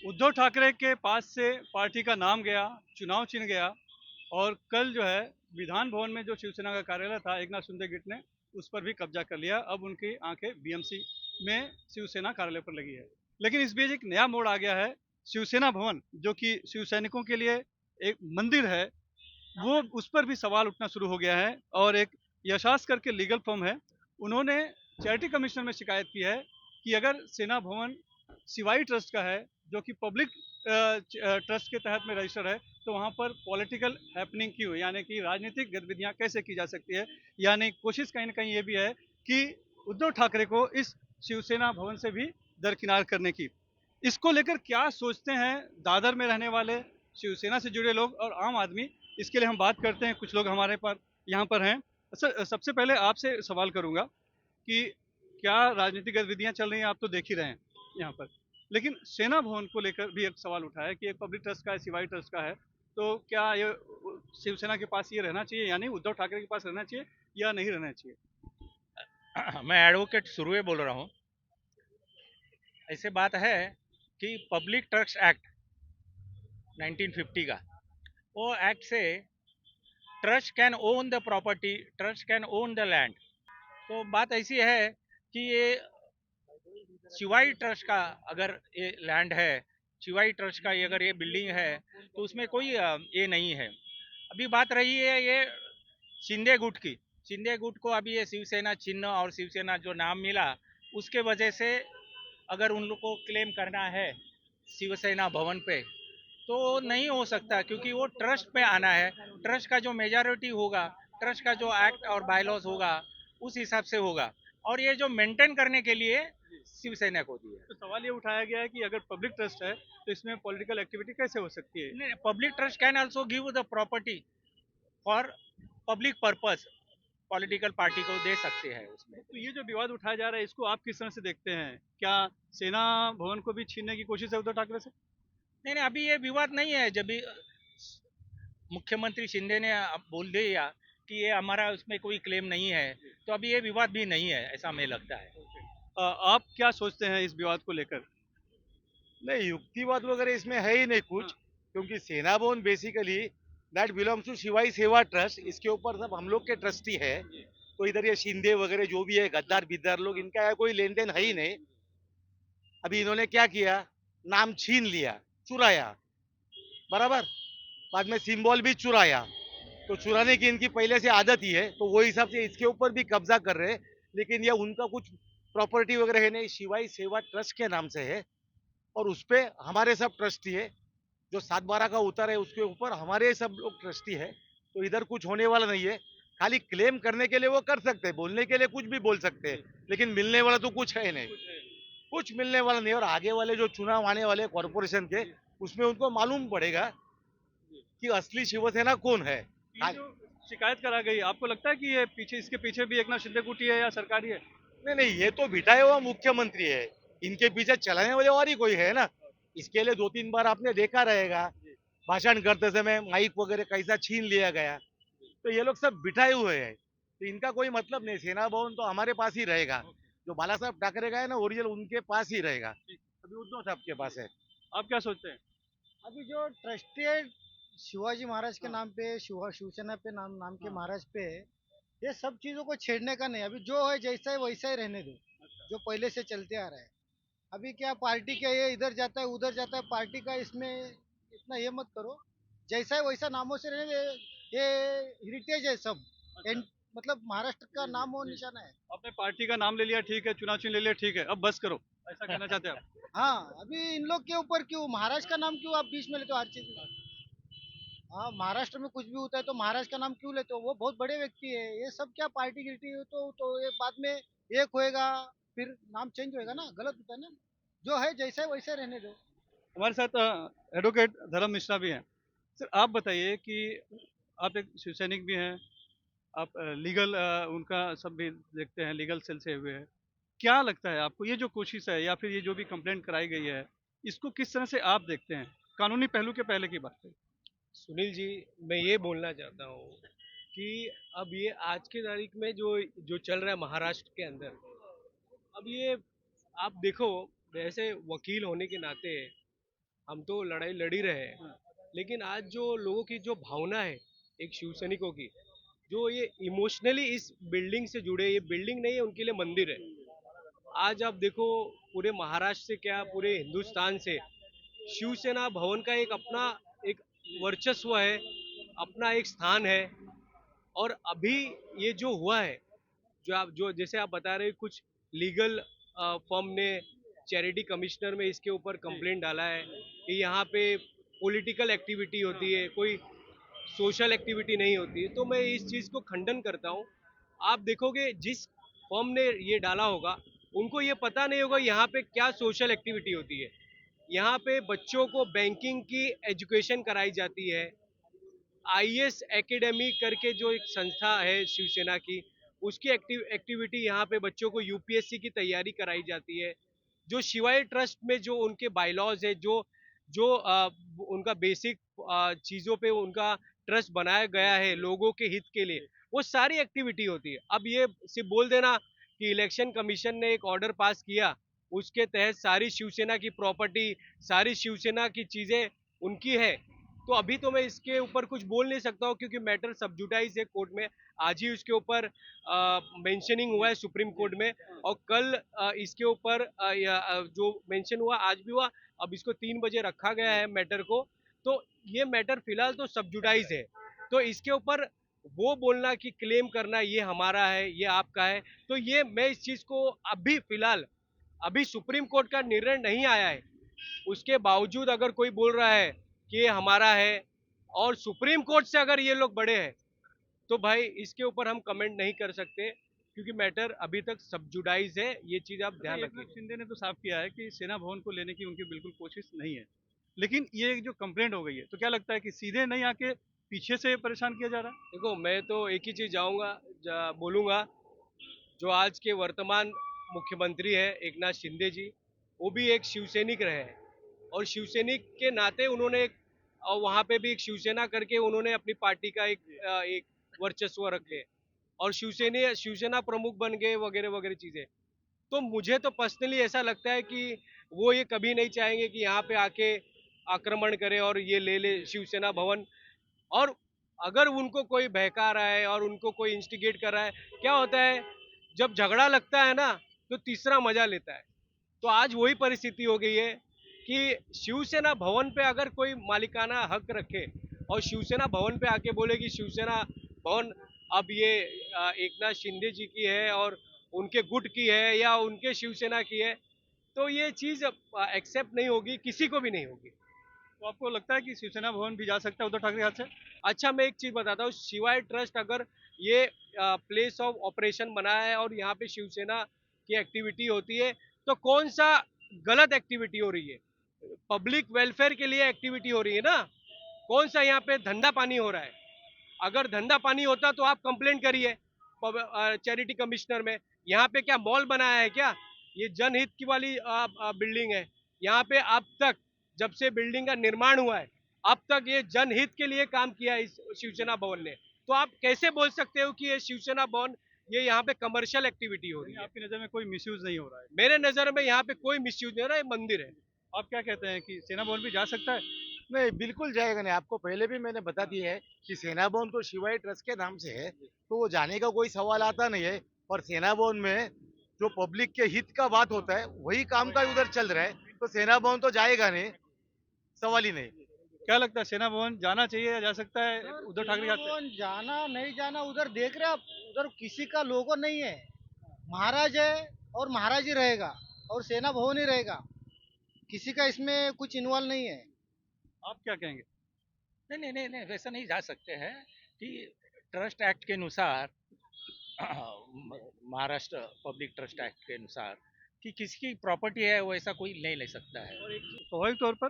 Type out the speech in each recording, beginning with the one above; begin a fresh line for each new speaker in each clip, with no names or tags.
उद्धव ठाकरे के पास से पार्टी का नाम गया, चुनाव चिन्ह गया और कल जो है विधान भवन में जो शिवसेना का कार्यालय था, एकनाथ शिंदे गिट ने उस पर भी कब्जा कर लिया। अब उनकी आंखें बीएमसी में शिवसेना कार्यालय पर लगी है। लेकिन इस बीच एक नया मोड़ आ गया है। शिवसेना भवन जो कि शिव सैनिकों के लिए एक मंदिर है, वो उस पर भी सवाल उठना शुरू हो गया है। और एक यशास करके लीगल फर्म है, उन्होंने चैरिटी कमिश्नर में शिकायत की है कि अगर सेना भवन सिवाई ट्रस्ट का है, जो कि पब्लिक ट्रस्ट के तहत में रजिस्टर है, तो वहाँ पर पॉलिटिकल हैपनिंग क्यों, यानी कि राजनीतिक गतिविधियाँ कैसे की जा सकती है। यानी कोशिश कहीं ना कहीं ये भी है कि उद्धव ठाकरे को इस शिवसेना भवन से भी दरकिनार करने की। इसको लेकर क्या सोचते हैं दादर में रहने वाले शिवसेना से जुड़े लोग और आम आदमी, इसके लिए हम बात करते हैं। कुछ लोग हमारे पर यहाँ पर हैं। सर, सबसे पहले आपसे सवाल करूंगा कि क्या राजनीतिक गतिविधियां चल रही हैं, आप तो देख ही रहे हैं यहाँ पर, लेकिन सेना भवन को लेकर भी एक सवाल उठा है कि एक पब्लिक ट्रस्ट का है, सिवाई ट्रस्ट का है, तो क्या ये शिवसेना के पास ये रहना चाहिए, यानी उद्धव ठाकरे के पास रहना चाहिए या नहीं रहना चाहिए।
मैं एडवोकेट सुरुए बोल रहा हूँ। ऐसे बात है कि पब्लिक ट्रस्ट एक्ट 1950 का, वो एक्ट से trust can own the property, trust can own the land. तो बात ऐसी है कि ये शिवाई ट्रस्ट का अगर ये लैंड है, शिवाई ट्रस्ट का ये अगर ये बिल्डिंग है, तो उसमें कोई ये नहीं है। अभी बात रही है ये शिंदे गुट की। शिंदे गुट को अभी ये शिवसेना चिन्ह और शिवसेना जो नाम मिला, उसके वजह से अगर उन लोग को क्लेम करना है शिवसेना भवन पे, तो नहीं हो सकता, क्योंकि वो ट्रस्ट पे आना है। ट्रस्ट का जो मेजॉरिटी होगा, ट्रस्ट का जो एक्ट और बायलॉज होगा, उस हिसाब से होगा। और ये जो मेंटेन करने के लिए शिवसेना को दिया
तो सवाल ये उठाया गया है कि अगर पब्लिक ट्रस्ट है तो इसमें पॉलिटिकल एक्टिविटी कैसे हो सकती है।
है। Public trust can also give the property for public purpose, political party को दे सकते हैं उसमें।
तो ये जो विवाद उठाया जा रहा है, इसको आप किस तरह से देखते हैं। क्या सेना भवन को भी छीनने की कोशिश है उद्धव ठाकरे से।
नहीं नहीं, अभी ये विवाद नहीं है। जब भी मुख्यमंत्री शिंदे ने बोल दिया कि ये हमारा उसमें कोई क्लेम नहीं है, तो अभी ये विवाद भी नहीं है, ऐसा हमें लगता है।
आप क्या सोचते हैं इस विवाद को लेकर।
नहीं, युक्तिवाद वगैरह इसमें है ही नहीं कुछ, क्योंकि Sena Bhavan basically that belongs to Shivai Seva trust. इसके ऊपर सब हम लोग के ट्रस्टी है। तो इधर ये शिंदे वगैरह जो भी है, गद्दार बिद्दार लोग, इनका कोई लेन देन है ही नहीं। अभी इन्होंने क्या किया, नाम छीन लिया, चुराया, बराबर। बाद में सिंबल भी चुराया। तो चुराने की इनकी पहले से आदत ही है, तो वो हिसाब से इसके ऊपर भी कब्जा कर रहे हैं। लेकिन ये उनका कुछ प्रॉपर्टी वगैरह है नहीं, शिवाई सेवा ट्रस्ट के नाम से है। और उस पे हमारे सब ट्रस्टी है। जो 7/12 का उतर है उसके ऊपर हमारे सब लोग ट्रस्टी है। तो इधर कुछ होने वाला नहीं है। खाली क्लेम करने के लिए वो कर सकते हैं, बोलने के लिए कुछ भी बोल सकते हैं, लेकिन मिलने वाला तो कुछ है नहीं। कुछ मिलने वाला नहीं। और आगे वाले जो चुनाव आने वाले कॉरपोरेशन के, उसमें उनको मालूम पड़ेगा कि असली शिवसेना कौन है।
ये जो शिकायत करा गई, आपको लगता है कि ये पीछे, इसके पीछे भी एक ना शिंदे गुटी है या सरकारी है।
नहीं नहीं, ये तो बिठाए हुआ मुख्यमंत्री है। इनके पीछे चलाने वाले और ही कोई है ना। इसके लिए 2-3 बार आपने देखा रहेगा, भाषण करते समय माइक वगैरह कैसा छीन लिया गया। तो ये लोग सब बिठाए हुए हैं। तो इनका कोई मतलब नहीं। सेना भवन तो हमारे पास ही रहेगा। जो बाला साहब ठाकरे का है ना ओरिजिनल, उनके पास ही रहेगा। अभी उद्धव साहब के पास है।
आप क्या सोचते हैं।
अभी जो ट्रस्टेड शिवाजी महाराज के नाम पे, शिवसेना पे नाम नाम के महाराज पे है, ये सब चीजों को छेड़ने का नहीं। अभी जो है जैसा है वैसा ही रहने दो, जो पहले से चलते आ रहा है। अभी क्या पार्टी का ये इधर जाता है उधर जाता है, पार्टी का इसमें इतना ये मत करो। जैसा है वैसा नामों से रहने दे। ये हेरिटेज है सब। मतलब महाराष्ट्र का नाम और निशाना है।
आपने पार्टी का नाम ले लिया, ठीक है, चुनाव चिन्ह ले लिया, ठीक है, अब बस करो, ऐसा कहना चाहते हैं आप।
हाँ, अभी इन लोग के ऊपर क्यों महाराष्ट्र का नाम क्यों आप बीच में लेते हो हर चीज में। हाँ, महाराष्ट्र में कुछ भी होता है तो महाराष्ट्र का नाम क्यों लेते हो। वो बहुत बड़े व्यक्ति है। ये सब क्या पार्टी गिरती है, तो ये बाद में एक होएगा, फिर नाम चेंज होएगा ना, गलत होता है ना। जो है जैसा है वैसे रहने दो।
हमारे साथ एडवोकेट धर्म मिश्रा भी हैं। सर, आप बताइए कि आप एक शिव सैनिक भी हैं, आप लीगल उनका सब भी देखते हैं, लीगल सेल से हुए हैं। क्या लगता है आपको, ये जो कोशिश है या फिर ये जो भी कंप्लेंट कराई गई है, इसको किस तरह से आप देखते हैं, कानूनी पहलू के पहले की बात है।
सुनील जी, मैं ये बोलना चाहता हूँ कि अब ये आज की तारीख में जो जो चल रहा है महाराष्ट्र के अंदर, अब ये आप देखो, वैसे वकील होने के नाते हम तो लड़ाई लड़ ही रहे हैं, लेकिन आज जो लोगों की जो भावना है, एक शिवसैनिकों की, जो ये इमोशनली इस बिल्डिंग से जुड़े, ये बिल्डिंग नहीं है उनके लिए मंदिर है। आज आप देखो पूरे महाराष्ट्र से क्या पूरे हिंदुस्तान से शिवसेना भवन का एक अपना एक वर्चस्व है, अपना एक स्थान है। और अभी ये जो हुआ है, जो जैसे आप बता रहे कुछ लीगल फर्म ने चैरिटी कमिश्नर में इसके ऊपर कंप्लेंट डाला है कि यहाँ पे पॉलिटिकल एक्टिविटी होती है, कोई सोशल एक्टिविटी नहीं होती है, तो मैं इस चीज़ को खंडन करता हूँ। आप देखोगे जिस फर्म ने ये डाला होगा उनको ये पता नहीं होगा यहाँ पे क्या सोशल एक्टिविटी होती है। यहाँ पे बच्चों को बैंकिंग की एजुकेशन कराई जाती है। आईएएस एकेडमी करके जो एक संस्था है शिवसेना की, उसकी एक्टिविटी यहाँ पे बच्चों को यूपीएससी की तैयारी कराई जाती है। जो शिवाय ट्रस्ट में जो उनके बायलॉज है, जो जो उनका बेसिक चीज़ों पे उनका ट्रस्ट बनाया गया है लोगों के हित के लिए, वो सारी एक्टिविटी होती है। अब ये सिर्फ बोल देना कि इलेक्शन कमीशन ने एक ऑर्डर पास किया, उसके तहत सारी शिवसेना की प्रॉपर्टी, सारी शिवसेना की चीज़ें उनकी है, तो अभी तो मैं इसके ऊपर कुछ बोल नहीं सकता हूँ क्योंकि मैटर सब्जुडाइज है कोर्ट में। आज ही उसके ऊपर मेंशनिंग हुआ है सुप्रीम कोर्ट में, और कल इसके ऊपर जो मेंशन हुआ आज भी हुआ। अब इसको 3 बजे रखा गया है मैटर को, तो ये मैटर फिलहाल तो सब्जुडाइज है। तो इसके ऊपर वो बोलना कि क्लेम करना ये हमारा है, ये आपका है, तो ये मैं इस चीज़ को अभी फिलहाल, अभी सुप्रीम कोर्ट का निर्णय नहीं आया है, उसके बावजूद अगर कोई बोल रहा है कि ये हमारा है और सुप्रीम कोर्ट से अगर ये लोग बड़े हैं, तो भाई इसके ऊपर हम कमेंट नहीं कर सकते क्योंकि मैटर अभी तक सब्जुडाइज है। ये चीज आप ध्यान
एकनाथ
रखिए।
शिंदे ने तो साफ किया है कि सेना भवन को लेने की उनकी बिल्कुल कोशिश नहीं है, लेकिन ये जो कंप्लेंट हो गई है, तो क्या लगता है कि सीधे नहीं आके पीछे से परेशान किया जा रहा है?
देखो मैं तो एक ही चीज बोलूंगा, जो आज के वर्तमान मुख्यमंत्री है एकनाथ शिंदे जी, वो भी एक शिवसैनिक रहे हैं, और शिवसैनिक के नाते उन्होंने एक, और वहाँ पे भी एक शिवसेना करके उन्होंने अपनी पार्टी का एक वर्चस्व रखे, और शिवसेना प्रमुख बन गए वगैरह वगैरह चीजें। तो मुझे तो पर्सनली ऐसा लगता है कि वो ये कभी नहीं चाहेंगे कि यहाँ पे आके आक्रमण करे और ये ले ले शिवसेना भवन। और अगर उनको कोई बहका रहा है और उनको कोई इंस्टिगेट कर रहा है, क्या होता है जब झगड़ा लगता है ना, तो तीसरा मजा लेता है। तो आज वही परिस्थिति हो गई है कि शिवसेना भवन पे अगर कोई मालिकाना हक रखे और शिवसेना भवन पे आके बोले कि शिवसेना भवन अब ये एकनाथ शिंदे जी की है और उनके गुट की है या उनके शिवसेना की है, तो ये चीज एक्सेप्ट नहीं होगी, किसी को भी नहीं होगी।
तो आपको लगता है कि शिवसेना भवन भी जा सकता है उद्धव ठाकरे के हाथ से?
अच्छा मैं एक चीज बताता हूँ, शिवाय ट्रस्ट अगर ये प्लेस ऑफ ऑपरेशन बनाया है और यहाँ पे शिवसेना की एक्टिविटी होती है, तो कौन सा गलत एक्टिविटी हो रही है? पब्लिक वेलफेयर के लिए एक्टिविटी हो रही है ना, कौन सा यहाँ पे धंधा पानी हो रहा है? अगर धंधा पानी होता तो आप कंप्लेंट करिए चैरिटी कमिश्नर में। यहाँ पे क्या मॉल बनाया है क्या? ये जनहित की वाली बिल्डिंग है। यहाँ पे अब तक जब से बिल्डिंग का निर्माण हुआ है, अब तक ये जनहित के लिए काम किया है इस शिवसेना भवन ने। तो आप कैसे बोल सकते हो कि ये शिवसेना भवन, ये यहाँ पे कमर्शियल एक्टिविटी हो रही है?
आपकी नज़र में कोई मिसयूज नहीं हो रहा है?
मेरे नजर में यहाँ पे कोई मिसयूज नहीं हो रहा है, मंदिर है।
आप क्या कहते हैं कि सेना भवन भी जा सकता है?
नहीं, बिल्कुल जाएगा नहीं। आपको पहले भी मैंने बता दिया है कि सेना भवन तो शिवाय ट्रस्ट के नाम से है, तो वो जाने का कोई सवाल आता नहीं है। और सेना भवन में जो पब्लिक के हित का बात होता है वही काम का उधर चल रहा है, तो सेना भवन तो जाएगा नहीं, सवाल ही नहीं।
क्या लगता है सेना भवन जाना चाहिए या जा सकता है उद्धव ठाकरे के हाथ से?
कौन जाना नहीं जाना, उधर देख रहे आप, उधर किसी का लोगो नहीं है। महाराज है और महाराज ही रहेगा, और सेना भवन ही रहेगा। किसी का इसमें कुछ इन्वॉल्व नहीं है।
आप क्या कहेंगे?
नहीं नहीं नहीं नहीं, वैसा नहीं जा सकते हैं कि ट्रस्ट एक्ट के अनुसार महाराष्ट्र पब्लिक ट्रस्ट एक्ट के अनुसार कि किसकी प्रॉपर्टी है वो ऐसा कोई नहीं ले सकता है।
और एक स्वाभाविक तौर पर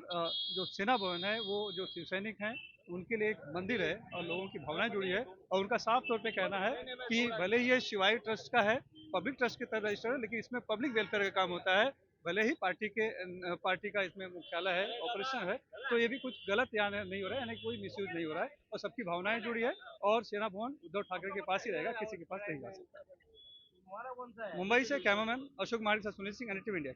जो सेना भवन है वो जो शिव सैनिक हैं उनके लिए एक मंदिर है और लोगों की भावनाएं जुड़ी है, और उनका साफ तौर पे कहना है कि भले ही ये शिवाई ट्रस्ट का है, पब्लिक ट्रस्ट के तहत रजिस्टर्ड है, लेकिन इसमें पब्लिक वेलफेयर का काम होता है। भले ही पार्टी का इसमें मुख्यालय है, ऑपरेशन है, तो ये भी कुछ गलत यहाँ नहीं हो रहा है, यानी कोई मिसयूज नहीं हो रहा है, और सबकी भावनाएं जुड़ी है। और सेना भवन उद्धव ठाकरे के पास ही रहेगा, किसी के पास नहीं जा सकता। मुंबई से कैमरामैन अशोक मारी से सुनील सिंह, NDTV इंडिया।